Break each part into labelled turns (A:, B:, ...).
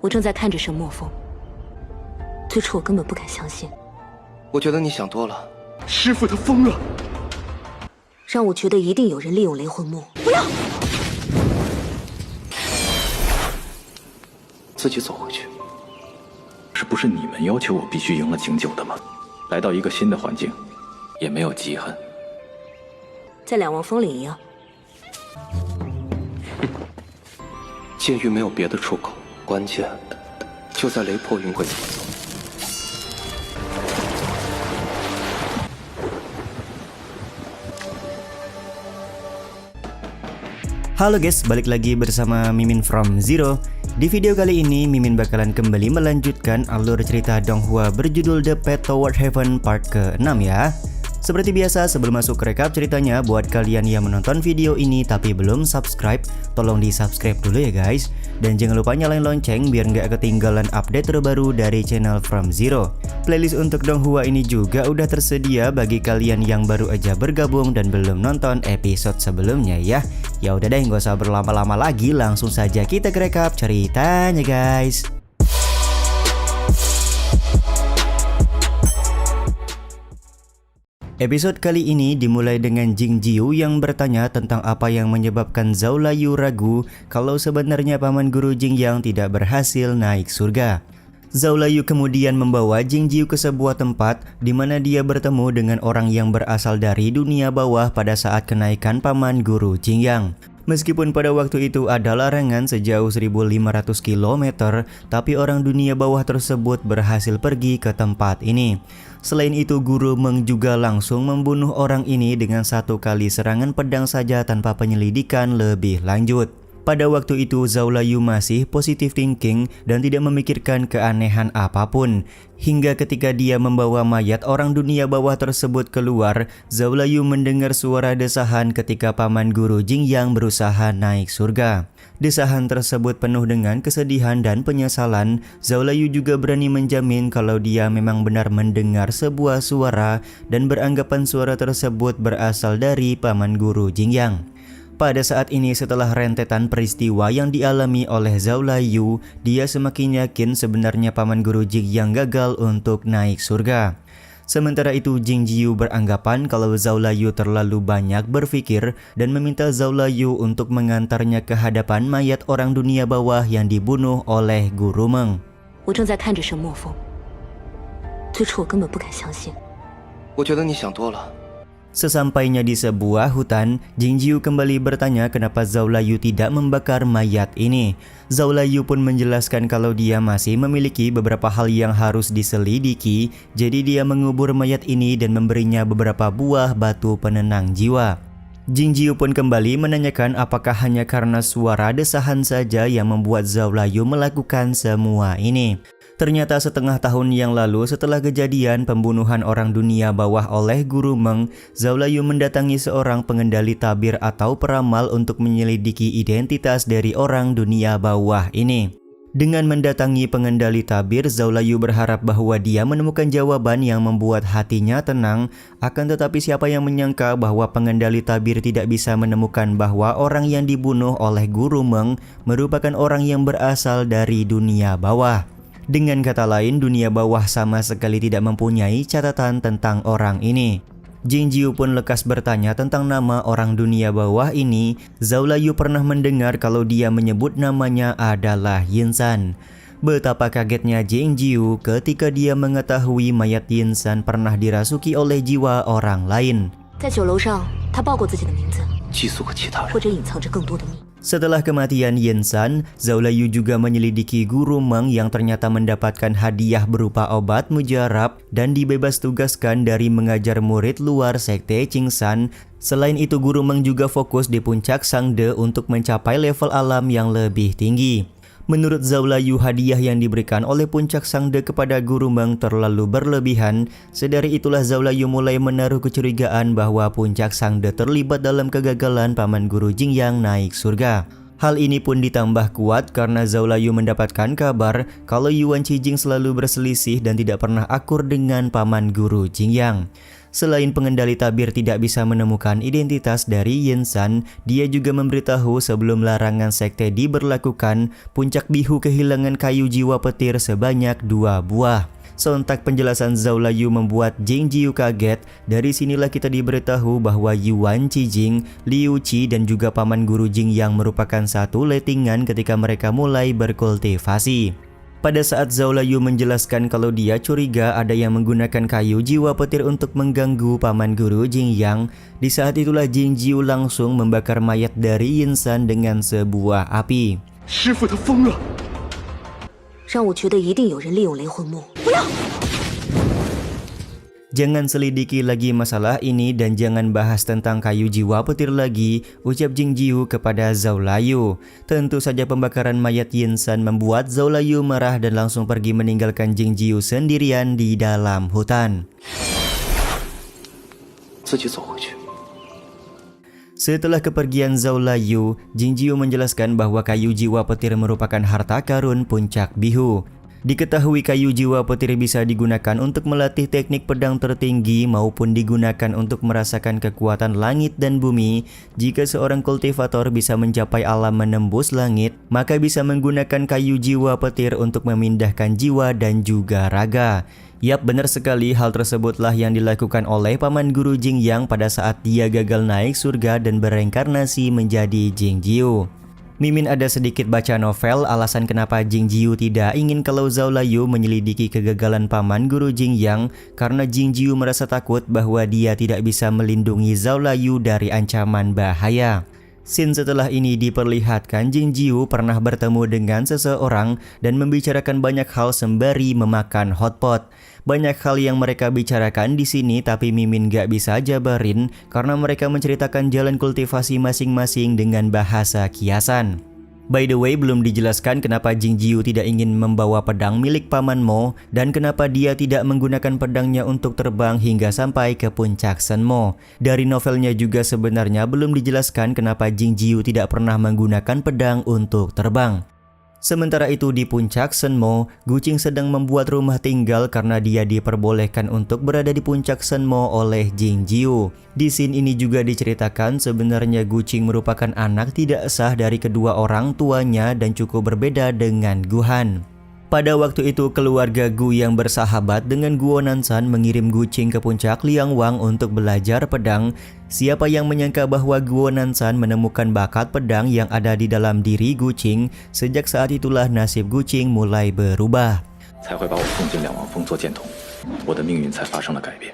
A: 我正在看着沈墨风，最初我根本不敢相信。
B: 我觉得你想多了。
C: 师傅他疯了，
A: 让我觉得一定有人利用雷魂木。不要！
B: 自己走回去。
D: 是不是你们要求我必须赢了景九的吗？来到一个新的环境，也没有记恨。
A: 在两望风岭一样。
B: 剑域没有别的出口，关键就在雷破云会怎么走。
E: Halo guys, balik lagi bersama Mimin from Zero. Di video kali ini, Mimin bakalan kembali melanjutkan alur cerita Donghua berjudul The Path Toward Heaven part ke-6 ya. Seperti biasa, sebelum masuk ke recap ceritanya, buat kalian yang menonton video ini tapi belum subscribe, tolong di subscribe dulu ya guys. Dan jangan lupa nyalain lonceng biar nggak ketinggalan update terbaru dari channel From Zero. Playlist untuk Donghua ini juga udah tersedia bagi kalian yang baru aja bergabung dan belum nonton episode sebelumnya ya. Ya udah deh, nggak usah berlama-lama lagi, langsung saja kita ke recap ceritanya guys. Episode kali ini dimulai dengan Jing Jiu yang bertanya tentang apa yang menyebabkan Zhao Layu ragu kalau sebenarnya paman guru Jing Yang tidak berhasil naik surga. Zhao Layu kemudian membawa Jing Jiu ke sebuah tempat di mana dia bertemu dengan orang yang berasal dari dunia bawah pada saat kenaikan paman guru Jing Yang. Meskipun pada waktu itu ada larangan sejauh 1500 km, tapi orang dunia bawah tersebut berhasil pergi ke tempat ini. Selain itu, Guru Meng juga langsung membunuh orang ini dengan satu kali serangan pedang saja tanpa penyelidikan lebih lanjut. Pada waktu itu Zhao Layu masih positive thinking dan tidak memikirkan keanehan apapun. Hingga ketika dia membawa mayat orang dunia bawah tersebut keluar, Zhao Layu mendengar suara desahan ketika paman guru Jing Yang berusaha naik surga. Desahan tersebut penuh dengan kesedihan dan penyesalan. Zhao Layu juga berani menjamin kalau dia memang benar mendengar sebuah suara dan beranggapan suara tersebut berasal dari paman guru Jing Yang. Pada saat ini setelah rentetan peristiwa yang dialami oleh Zhao Layu, dia semakin yakin sebenarnya paman guru Jing Yang gagal untuk naik surga. Sementara itu Jing Jiu beranggapan kalau Zhao Layu terlalu banyak berpikir dan meminta Zhao Layu untuk mengantarnya ke hadapan mayat orang dunia bawah yang dibunuh oleh Guru Meng.
A: 我正在看着沈墨风，最初我根本不敢相信。
B: 我觉得你想多了。
E: Sesampainya di sebuah hutan, Jing Jiu kembali bertanya kenapa Zhao Layu tidak membakar mayat ini. Zhao Layu pun menjelaskan kalau dia masih memiliki beberapa hal yang harus diselidiki, jadi dia mengubur mayat ini dan memberinya beberapa buah batu penenang jiwa. Jing Jiu pun kembali menanyakan apakah hanya karena suara desahan saja yang membuat Zhao Layu melakukan semua ini. Ternyata setengah tahun yang lalu setelah kejadian pembunuhan orang dunia bawah oleh Guru Meng, Zhao Layu mendatangi seorang pengendali tabir atau peramal untuk menyelidiki identitas dari orang dunia bawah ini. Dengan mendatangi pengendali tabir, Zhao Layu berharap bahwa dia menemukan jawaban yang membuat hatinya tenang. Akan tetapi siapa yang menyangka bahwa pengendali tabir tidak bisa menemukan bahwa orang yang dibunuh oleh Guru Meng merupakan orang yang berasal dari dunia bawah. Dengan kata lain, dunia bawah sama sekali tidak mempunyai catatan tentang orang ini. Jing Jiu pun lekas bertanya tentang nama orang dunia bawah ini. Zhao Layu pernah mendengar kalau dia menyebut namanya adalah Yin San. Betapa kagetnya Jing Jiu ketika dia mengetahui mayat Yin San pernah dirasuki oleh jiwa orang lain.
A: 在酒楼上，他报过自己的名字，
B: 寄宿和其他人。
A: 或者隐藏着更多的秘密。
E: Setelah kematian Yin San, Zhao Layu juga menyelidiki Guru Meng yang ternyata mendapatkan hadiah berupa obat mujarab dan dibebas tugaskan dari mengajar murid luar sekte Qingsan. Selain itu Guru Meng juga fokus di puncak Sangde untuk mencapai level alam yang lebih tinggi. Menurut Zhao Layu, hadiah yang diberikan oleh puncak Sangde kepada Guru Meng terlalu berlebihan. Sedari itulah Zhao Layu mulai menaruh kecurigaan bahwa puncak Sangde terlibat dalam kegagalan paman guru Jing Yang naik surga. Hal ini pun ditambah kuat karena Zhao Layu mendapatkan kabar kalau Yuan Qijing selalu berselisih dan tidak pernah akur dengan paman guru Jing Yang. Selain pengendali tabir tidak bisa menemukan identitas dari Yin San, dia juga memberitahu sebelum larangan sekte diberlakukan, puncak bihu kehilangan kayu jiwa petir sebanyak 2 buah. Sontak penjelasan Zhao Layu membuat Jing Jiu kaget. Dari sinilah kita diberitahu bahwa Yuan Qijing, Liu Qi dan juga paman guru Jing yang merupakan satu lettingan ketika mereka mulai berkultivasi. Pada saat Zhao Layu menjelaskan kalau dia curiga ada yang menggunakan kayu jiwa petir untuk mengganggu paman guru Jing Yang, di saat itulah Jing Jiu langsung membakar mayat dari Yin San dengan sebuah api.
B: 师傅他疯了！
A: 让我觉得一定有人利用雷魂木。不要！
E: Jangan selidiki lagi masalah ini dan jangan bahas tentang kayu jiwa petir lagi, ucap Jing Jiu kepada Zhao Layu. Tentu saja pembakaran mayat Yin San membuat Zhao Layu marah dan langsung pergi meninggalkan Jing Jiu sendirian di dalam hutan.
B: 自己走回去。
E: Setelah kepergian Zhao Layu, Jing Jiu menjelaskan bahwa kayu jiwa petir merupakan harta karun puncak bihu. Diketahui kayu jiwa petir bisa digunakan untuk melatih teknik pedang tertinggi maupun digunakan untuk merasakan kekuatan langit dan bumi. Jika seorang kultivator bisa mencapai alam menembus langit, maka bisa menggunakan kayu jiwa petir untuk memindahkan jiwa dan juga raga. Yap, benar sekali, hal tersebutlah yang dilakukan oleh paman guru Jing Yang pada saat dia gagal naik surga dan bereinkarnasi menjadi Jing Jiu. Mimin ada sedikit baca novel alasan kenapa Jing Jiu tidak ingin kalau Zhao Layu menyelidiki kegagalan paman guru Jing Yang, karena Jing Jiu merasa takut bahwa dia tidak bisa melindungi Zhao Layu dari ancaman bahaya. Scene setelah ini diperlihatkan Jing Jiu pernah bertemu dengan seseorang dan membicarakan banyak hal sembari memakan hotpot. Banyak hal yang mereka bicarakan di sini tapi Mimin gak bisa jabarin karena mereka menceritakan jalan kultivasi masing-masing dengan bahasa kiasan. By the way, belum dijelaskan kenapa Jing Jiu tidak ingin membawa pedang milik Paman Mo dan kenapa dia tidak menggunakan pedangnya untuk terbang hingga sampai ke puncak Senmo. Dari novelnya juga sebenarnya belum dijelaskan kenapa Jing Jiu tidak pernah menggunakan pedang untuk terbang. Sementara itu di puncak Senmo, Guqing sedang membuat rumah tinggal karena dia diperbolehkan untuk berada di puncak Senmo oleh Jing Jiu. Di scene ini juga diceritakan sebenarnya Guqing merupakan anak tidak sah dari kedua orang tuanya dan cukup berbeda dengan Guhan. Pada waktu itu keluarga Gu yang bersahabat dengan Guo Nansan mengirim Guqing ke puncak Liangwang untuk belajar pedang. Siapa yang menyangka bahwa Guo Nansan menemukan bakat pedang yang ada di dalam diri Guqing. Sejak saat itulah nasib Guqing mulai berubah.
D: 才会把我送进两王峰做剑童，我的命运才发生了改变。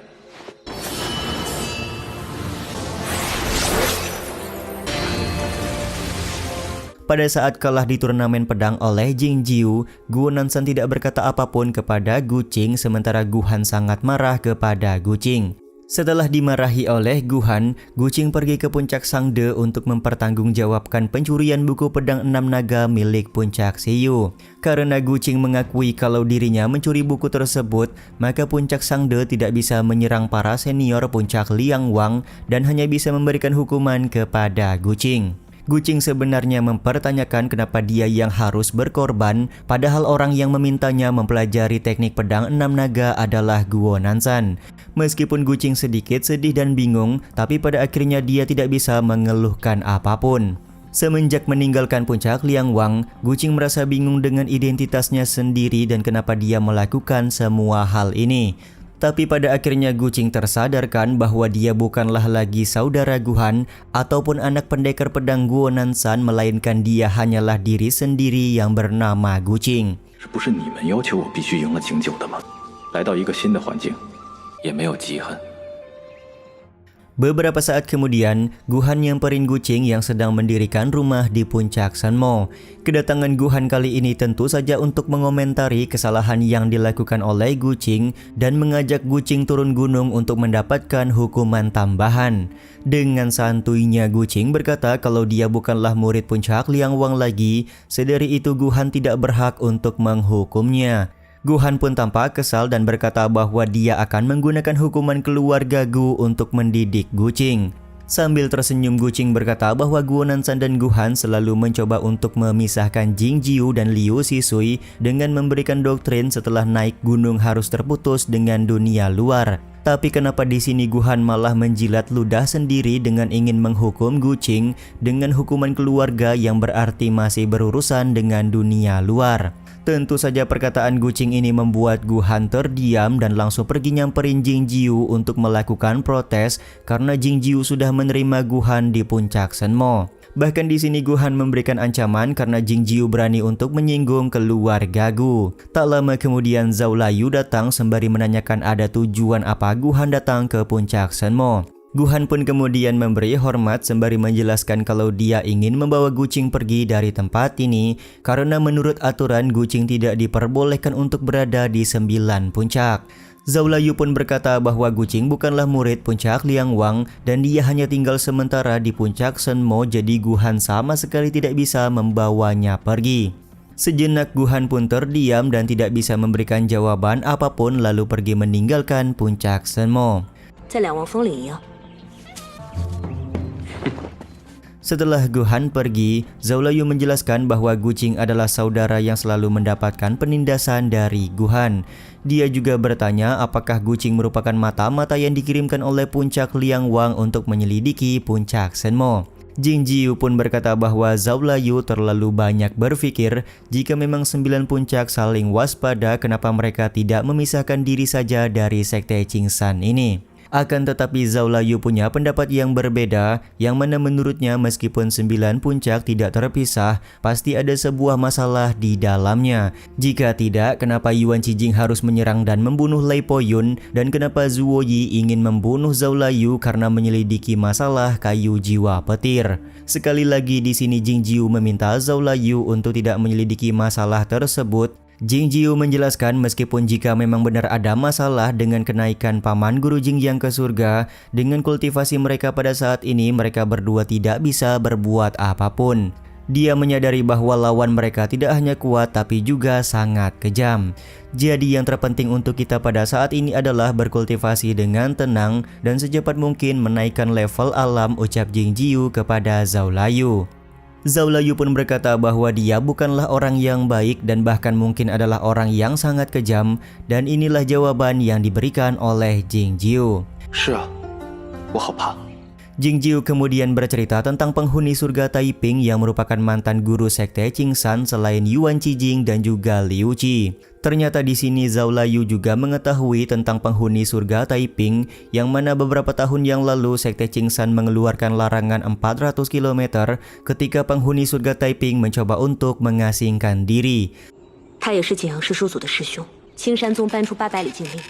E: Pada saat kalah di turnamen pedang oleh Jing Jiu, Guo Nansan tidak berkata apapun kepada Guqing sementara Guhan sangat marah kepada Guqing. Setelah dimarahi oleh Guhan, Guqing pergi ke puncak Sangde untuk mempertanggungjawabkan pencurian buku pedang 6 naga milik puncak Siyu. Karena Guqing mengakui kalau dirinya mencuri buku tersebut, maka puncak Sangde tidak bisa menyerang para senior puncak Liangwang dan hanya bisa memberikan hukuman kepada Guqing. Guqing sebenarnya mempertanyakan kenapa dia yang harus berkorban, padahal orang yang memintanya mempelajari teknik pedang 6 naga adalah Guo Nansan. Meskipun Guqing sedikit sedih dan bingung, tapi pada akhirnya dia tidak bisa mengeluhkan apapun. Semenjak meninggalkan puncak Liangwang, Guqing merasa bingung dengan identitasnya sendiri dan kenapa dia melakukan semua hal ini. Tapi pada akhirnya Guqing tersadarkan bahwa dia bukanlah lagi saudara Guhan ataupun anak pendekar pedang Guo Nansan, melainkan dia hanyalah diri sendiri yang bernama Guqing.
D: 这不是你们要求我必须赢了景九的吗？来到一个新的环境，也没有记恨。
E: Beberapa saat kemudian, Guhan nyamperin Guqing yang sedang mendirikan rumah di puncak Senmo. Kedatangan Guhan kali ini tentu saja untuk mengomentari kesalahan yang dilakukan oleh Guqing dan mengajak Guqing turun gunung untuk mendapatkan hukuman tambahan. Dengan santuinya Guqing berkata kalau dia bukanlah murid puncak Liangwang lagi, sedari itu Guhan tidak berhak untuk menghukumnya. Guhan pun tampak kesal dan berkata bahwa dia akan menggunakan hukuman keluarga Gu untuk mendidik Guqing. Sambil tersenyum Guqing berkata bahwa Guo Nansan dan Guhan selalu mencoba untuk memisahkan Jing Jiu dan Liu Sisui dengan memberikan doktrin setelah naik gunung harus terputus dengan dunia luar. Tapi kenapa di sini Guhan malah menjilat ludah sendiri dengan ingin menghukum Guqing dengan hukuman keluarga yang berarti masih berurusan dengan dunia luar? Tentu saja perkataan Guqing ini membuat Guhan terdiam dan langsung pergi nyamperin Jingjiu untuk melakukan protes karena Jingjiu sudah menerima Guhan di puncak Shenmo. Bahkan di sini Guhan memberikan ancaman karena Jingjiu berani untuk menyinggung keluarga Gu. Tak lama kemudian Zhao Layu datang sembari menanyakan ada tujuan apa Guhan datang ke puncak Shenmo. Guhan pun kemudian memberi hormat sembari menjelaskan kalau dia ingin membawa Guqing pergi dari tempat ini karena menurut aturan Guqing tidak diperbolehkan untuk berada di 9 puncak. Zhao Layu pun berkata bahwa Guqing bukanlah murid puncak Liangwang dan dia hanya tinggal sementara di puncak Shenmo, jadi Guhan sama sekali tidak bisa membawanya pergi. Sejenak Guhan pun terdiam dan tidak bisa memberikan jawaban apapun lalu pergi meninggalkan puncak Shenmo.
A: 在两王峰里一样。
E: Setelah Guhan pergi, Zhao Layu menjelaskan bahwa Guqing adalah saudara yang selalu mendapatkan penindasan dari Guhan. Dia juga bertanya apakah Guqing merupakan mata-mata yang dikirimkan oleh puncak Liangwang untuk menyelidiki puncak Shenmo. Jingjiu pun berkata bahwa Zhao Layu terlalu banyak berpikir. Jika memang 9 puncak saling waspada, kenapa mereka tidak memisahkan diri saja dari sekte Qingsan ini? Akan tetapi Zhao Layu punya pendapat yang berbeda, yang mana menurutnya meskipun 9 puncak tidak terpisah, pasti ada sebuah masalah di dalamnya. Jika tidak, kenapa Yuan Qijing harus menyerang dan membunuh Lei Poyun, dan kenapa Zuo Yi ingin membunuh Zhao Layu karena menyelidiki masalah kayu jiwa petir. Sekali lagi di sini Jingjiu meminta Zhao Layu untuk tidak menyelidiki masalah tersebut. Jingjiu menjelaskan meskipun jika memang benar ada masalah dengan kenaikan paman guru Jingyang ke surga, dengan kultivasi mereka pada saat ini mereka berdua tidak bisa berbuat apapun. Dia menyadari bahwa lawan mereka tidak hanya kuat tapi juga sangat kejam. Jadi yang terpenting untuk kita pada saat ini adalah berkultivasi dengan tenang dan secepat mungkin menaikkan level alam, ucap Jingjiu kepada Zhao Layu. Zhao Layu pun berkata bahwa dia bukanlah orang yang baik dan bahkan mungkin adalah orang yang sangat kejam, dan inilah jawaban yang diberikan oleh Jingjiu.
B: 是啊，我好怕。
E: Jingjiu kemudian bercerita tentang penghuni surga Taiping yang merupakan mantan guru sekte Qingsan selain Yuan Qijing dan juga Liu Qi. Ternyata di sini Zhao Layu juga mengetahui tentang penghuni surga Taiping, yang mana beberapa tahun yang lalu sekte Qingsan mengeluarkan larangan 400 km ketika penghuni surga Taiping mencoba untuk mengasingkan diri.
A: 他也是景阳氏叔祖的师兄，青山宗搬出800里禁令。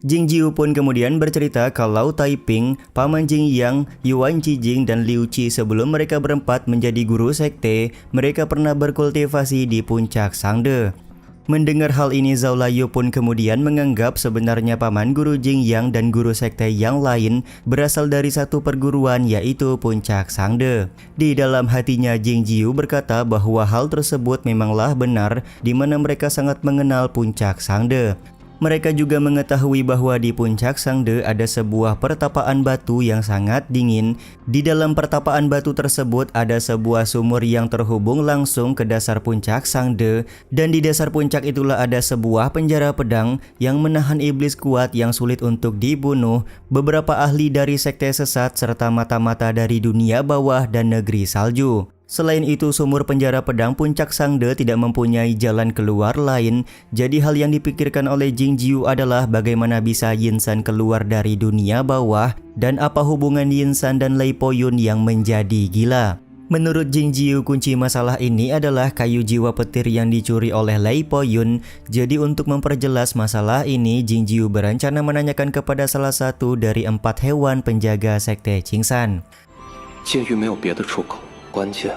E: Jingjiu pun kemudian bercerita kalau Taiping, paman Jingyang, Yuan Qijing dan Liu Qi sebelum mereka berempat menjadi guru sekte, mereka pernah berkultivasi di puncak Sangde. Mendengar hal ini Zhao Layu pun kemudian menganggap sebenarnya paman guru Jingyang dan guru sekte yang lain berasal dari satu perguruan yaitu puncak Sangde. Di dalam hatinya Jingjiu berkata bahwa hal tersebut memanglah benar, di mana mereka sangat mengenal puncak Sangde. Mereka juga mengetahui bahwa di puncak Sangde ada sebuah pertapaan batu yang sangat dingin. Di dalam pertapaan batu tersebut ada sebuah sumur yang terhubung langsung ke dasar puncak Sangde, dan di dasar puncak itulah ada sebuah penjara pedang yang menahan iblis kuat yang sulit untuk dibunuh, beberapa ahli dari sekte sesat serta mata-mata dari dunia bawah dan negeri salju. Selain itu, sumur penjara pedang puncak Sangde tidak mempunyai jalan keluar lain, jadi hal yang dipikirkan oleh Jingjiu adalah bagaimana bisa Yinsan keluar dari dunia bawah dan apa hubungan Yinsan dan Lei Poyun yang menjadi gila. Menurut Jingjiu, kunci masalah ini adalah kayu jiwa petir yang dicuri oleh Lei Poyun. Jadi untuk memperjelas masalah ini, Jingjiu berencana menanyakan kepada salah satu dari 4 hewan penjaga sekte Qingsan.
B: 监狱没有别的出口，关键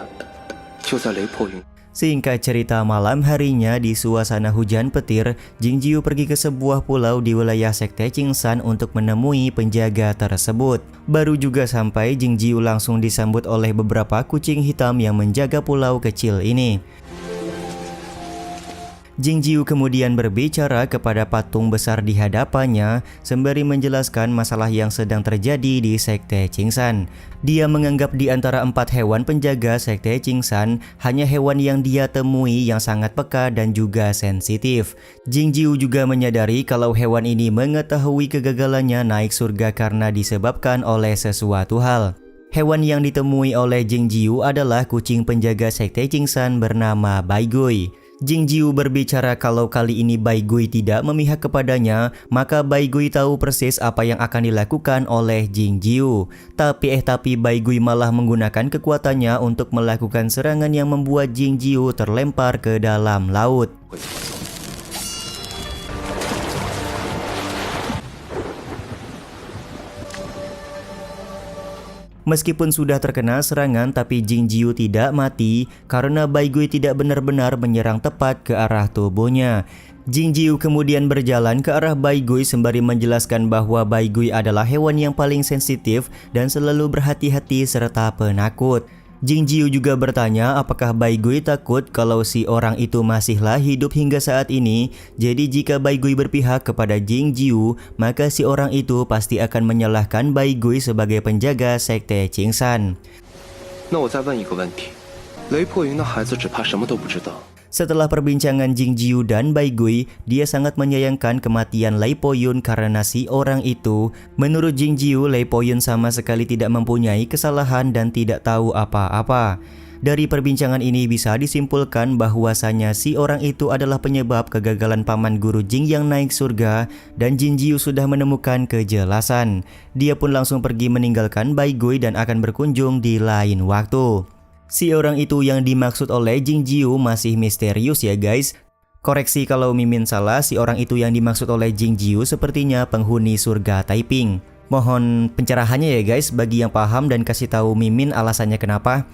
B: 就在雷破云。
E: Singkat cerita, malam harinya di suasana hujan petir, Jingjiu pergi ke sebuah pulau di wilayah sekte Qingsan untuk menemui penjaga tersebut. Baru juga sampai, Jingjiu langsung disambut oleh beberapa kucing hitam yang menjaga pulau kecil ini. Jing Jiu kemudian berbicara kepada patung besar di hadapannya sembari menjelaskan masalah yang sedang terjadi di Sekte Qingsan. Dia menganggap di antara 4 hewan penjaga Sekte Qingsan, hanya hewan yang dia temui yang sangat peka dan juga sensitif. Jing Jiu juga menyadari kalau hewan ini mengetahui kegagalannya naik surga karena disebabkan oleh sesuatu hal. Hewan yang ditemui oleh Jing Jiu adalah kucing penjaga Sekte Qingsan bernama Bai Gui. Jing Jiu berbicara kalau kali ini Bai Gui tidak memihak kepadanya, maka Bai Gui tahu persis apa yang akan dilakukan oleh Jing Jiu. Tapi Bai Gui malah menggunakan kekuatannya untuk melakukan serangan yang membuat Jing Jiu terlempar ke dalam laut. Meskipun sudah terkena serangan, tapi Jing Jiu tidak mati karena Bai Gui tidak benar-benar menyerang tepat ke arah tubuhnya. Jing Jiu kemudian berjalan ke arah Bai Gui sembari menjelaskan bahwa Bai Gui adalah hewan yang paling sensitif dan selalu berhati-hati serta penakut. Jing Jiu juga bertanya apakah Bai Gui takut kalau si orang itu masihlah hidup hingga saat ini. Jadi jika Bai Gui berpihak kepada Jing Jiu, maka si orang itu pasti akan menyalahkan Bai Gui sebagai penjaga Sekte Qingsan.
B: 那我再问一个问题，雷破云的孩子只怕什么都不知道。
E: Setelah perbincangan Jing Jiu dan Bai Gui, dia sangat menyayangkan kematian Lei Po Yun karena si orang itu. Menurut Jing Jiu, Lei Po Yun sama sekali tidak mempunyai kesalahan dan tidak tahu apa-apa. Dari perbincangan ini bisa disimpulkan bahwasanya si orang itu adalah penyebab kegagalan paman guru Jing yang naik surga, dan Jing Jiu sudah menemukan kejelasan. Dia pun langsung pergi meninggalkan Bai Gui dan akan berkunjung di lain waktu. Si orang itu yang dimaksud oleh Jing Jiu masih misterius ya guys. Koreksi kalau Mimin salah, si orang itu yang dimaksud oleh Jing Jiu sepertinya penghuni surga Taiping. Mohon pencerahannya ya guys bagi yang paham dan kasih tahu Mimin alasannya kenapa.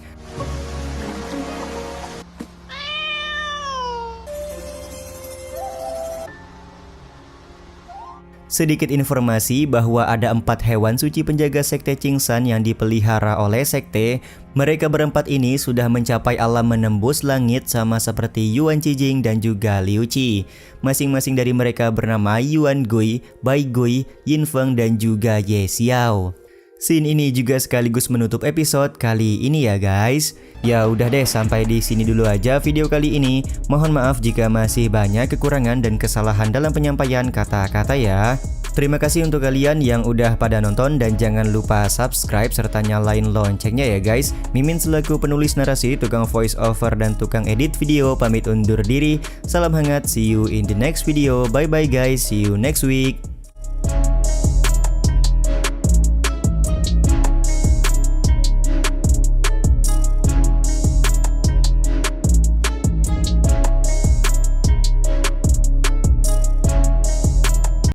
E: Sedikit informasi bahwa ada 4 hewan suci penjaga Sekte Qingsan yang dipelihara oleh sekte. Mereka berempat ini sudah mencapai alam menembus langit sama seperti Yuan Qijing dan juga Liu Qi. Masing-masing dari mereka bernama Yuan Gui, Bai Gui, Yin Feng dan juga Ye Xiao. Scene ini juga sekaligus menutup episode kali ini ya guys. Ya udah deh, sampai di sini dulu aja video kali ini. Mohon maaf jika masih banyak kekurangan dan kesalahan dalam penyampaian kata-kata ya. Terima kasih untuk kalian yang udah pada nonton dan jangan lupa subscribe serta nyalain loncengnya ya guys. Mimin selaku penulis narasi, tukang voice over dan tukang edit video pamit undur diri. Salam hangat, see you in the next video. Bye bye guys, see you next week.